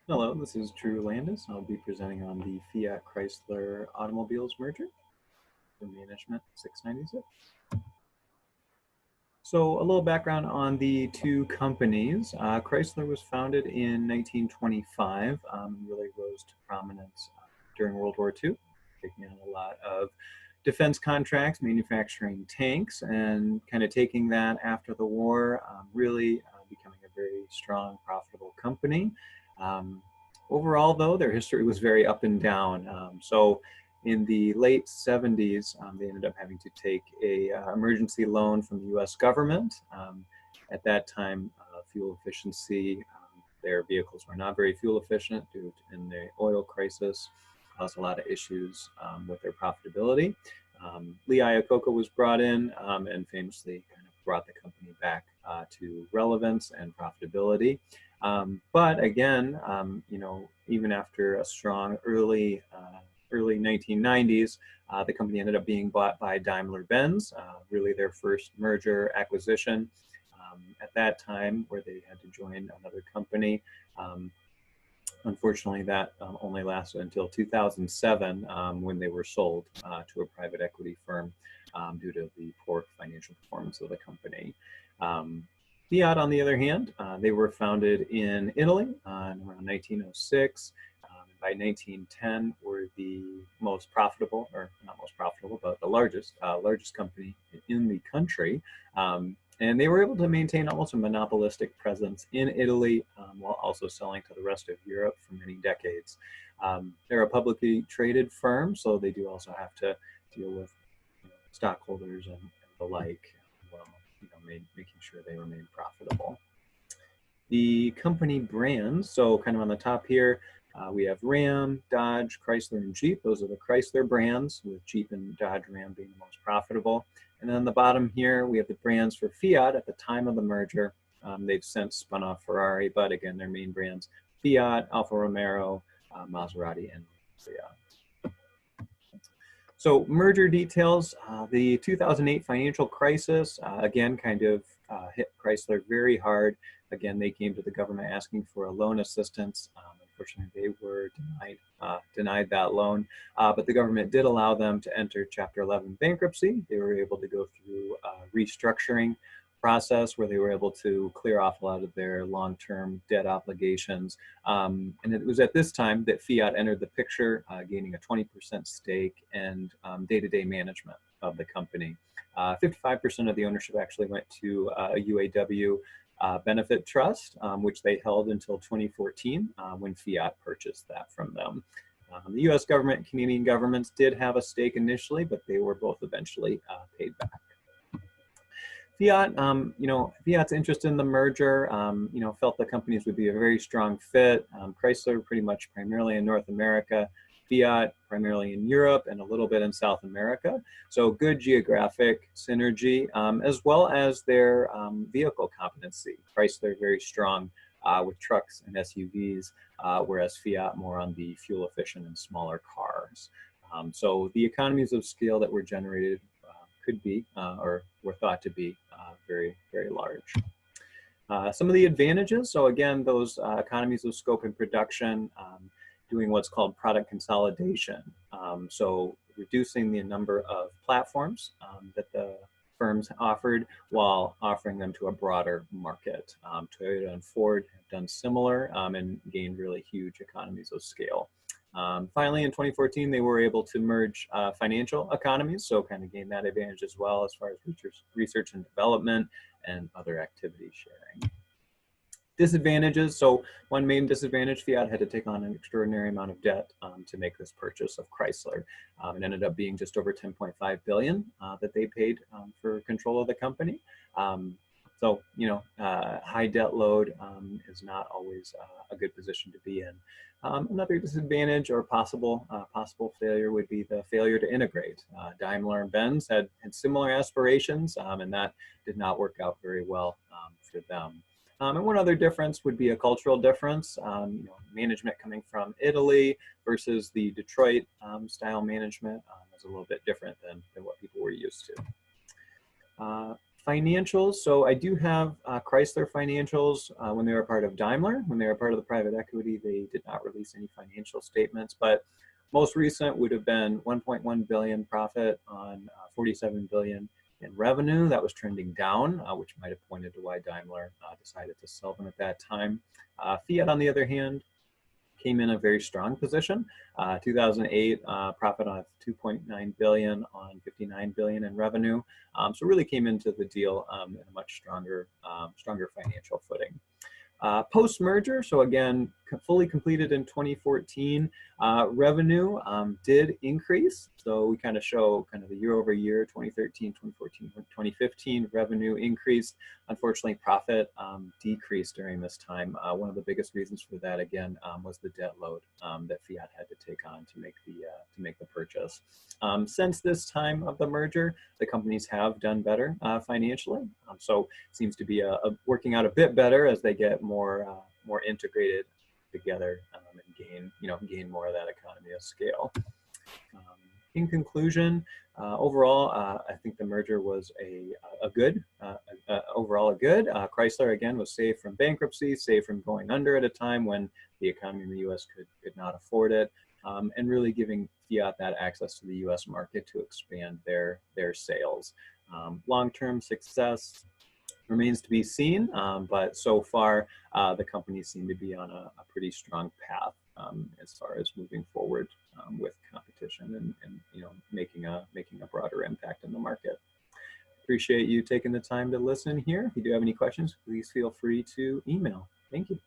Hello, this is Drew Landis. I'll be presenting on the Fiat Chrysler Automobiles merger for Management 696. So a little background on the two companies. Chrysler was founded in 1925, really rose to prominence during World War II, taking on a lot of defense contracts, manufacturing tanks, and kind of taking that after the war, really becoming a very strong, profitable company. Um, Overall, though, their history was very up and down. So in the late 70s, they ended up having to take a emergency loan from the U.S. government. At that time, fuel efficiency, their vehicles were not very fuel efficient due to in the oil crisis, caused a lot of issues with their profitability. Lee Iacocca was brought in and famously kind of brought the company back to relevance and profitability. But again, even after a strong early 1990s, the company ended up being bought by Daimler-Benz, really their first merger acquisition. At that time, where they had to join another company. Unfortunately, that only lasted until 2007 when they were sold to a private equity firm due to the poor financial performance of the company. Fiat, on the other hand, they were founded in Italy around 1906. By 1910, were the most profitable, or not most profitable, but the largest company in the country. And they were able to maintain almost a monopolistic presence in Italy while also selling to the rest of Europe for many decades. They're a publicly traded firm, so they do also have to deal with stockholders and the like, while making sure they remain profitable. The company brands, so kind of on the top here, we have Ram, Dodge, Chrysler, and Jeep. Those are the Chrysler brands, with Jeep and Dodge Ram being the most profitable. And then on the bottom here, we have the brands for Fiat at the time of the merger. They've since spun off Ferrari, but again, their main brands, Fiat, Alfa Romeo, Maserati, and Fiat. So merger details, the 2008 financial crisis, again, kind of hit Chrysler very hard. Again, they came to the government asking for a loan assistance. Unfortunately, they were denied that loan, but the government did allow them to enter Chapter 11 bankruptcy. They were able to go through a restructuring process where they were able to clear off a lot of their long-term debt obligations. And it was at this time that Fiat entered the picture, gaining a 20% stake and day-to-day management of the company. 55% of the ownership actually went to a UAW benefit trust, which they held until 2014 when Fiat purchased that from them. The US government and Canadian governments did have a stake initially, but they were both eventually paid back. Fiat, Fiat's interest in the merger, felt the companies would be a very strong fit. Chrysler pretty much primarily in North America, Fiat primarily in Europe and a little bit in South America. So good geographic synergy, as well as their vehicle competency. Chrysler very strong with trucks and SUVs, whereas Fiat more on the fuel efficient and smaller cars. So the economies of scale that were generated could be, or were thought to be, very, very large. Some of the advantages, so again, those economies of scope and production, doing what's called product consolidation. So reducing the number of platforms that the firms offered while offering them to a broader market. Toyota and Ford have done similar and gained really huge economies of scale. Finally, in 2014, they were able to merge financial economies, so kind of gain that advantage as well as far as research and development and other activity sharing. Disadvantages, so one main disadvantage, Fiat had to take on an extraordinary amount of debt to make this purchase of Chrysler. It ended up being just over 10.5 billion that they paid for control of the company. So, high debt load is not always a good position to be in. Another disadvantage or possible failure would be the failure to integrate. Daimler and Benz had similar aspirations, and that did not work out very well for them. And one other difference would be a cultural difference. Management coming from Italy versus the Detroit style management is a little bit different than what people were used to. Financials. So I do have Chrysler financials when they were part of Daimler. When they were part of the private equity, they did not release any financial statements, but most recent would have been 1.1 billion profit on 47 billion in revenue. That was trending down, which might have pointed to why Daimler decided to sell them at that time. Fiat, on the other hand, came in a very strong position. 2008 profit of 2.9 billion on 59 billion in revenue. So really came into the deal in a much stronger financial footing. Post-merger, so again, fully completed in 2014, revenue did increase. So we kind of show kind of the year over year, 2013, 2014, 2015, revenue increased. Unfortunately, profit decreased during this time. One of the biggest reasons for that, again, was the debt load that Fiat had to take on to make the purchase. Since this time of the merger, the companies have done better financially. So it seems to be working out a bit better as they get more integrated together and gain more of that economy of scale. In conclusion, overall, I think the merger was overall a good. Chrysler, again, was saved from bankruptcy, saved from going under at a time when the economy in the U.S. could not afford it, and really giving Fiat that access to the U.S. market to expand their sales. Long-term success remains to be seen, but so far the companies seem to be on a pretty strong path as far as moving forward with competition and making a broader impact in the market. Appreciate you taking the time to listen here. If you do have any questions, please feel free to email. Thank you.